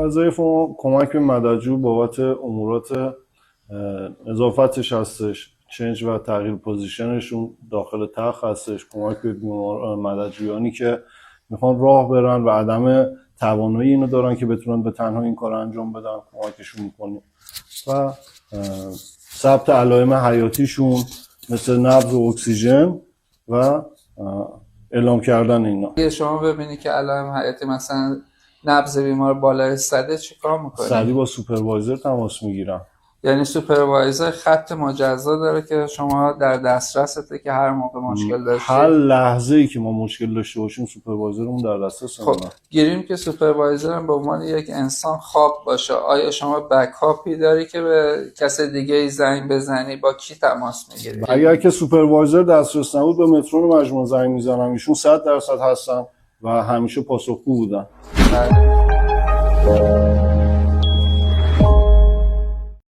وظایف ما کمک به مددجو بابت امورات اضافتش هستش، چنج و تغییر پوزیشنشون داخل تخت هستش، کمک به مددجویانی که میخوان راه برن و عدم توانایی اینو دارن که بتونن به تنها این کار انجام بدن، کمکشون میکنیم و ثبت علائم حیاتیشون مثل نبض و اکسیژن و اعلام کردن اینا. اگه شما ببینی که علائم حیاتی مثلا نبض بیمار بالای 100 چیکار میکنی؟ سریع با سوپروایزر تماس میگیرم. یعنی سوپروایزر خط مجزا داره که شما در دسترسته که هر موقع مشکل داشتید هر لحظه ای که ما مشکل داشته باشیم سوپروایزرمون در دسترسمونه. خب گیریم که سوپروایزر هم به عنوان یک انسان خواب باشه. آیا شما بکاپی داری که به کس دیگه ای زنگ بزنی؟ با کی تماس میگیری؟ اگر که سوپروایزر دسترس نبود به مترون مجموعه زنگ میزنم، ایشون 100% هستن و همیشه پاسخگو بودن.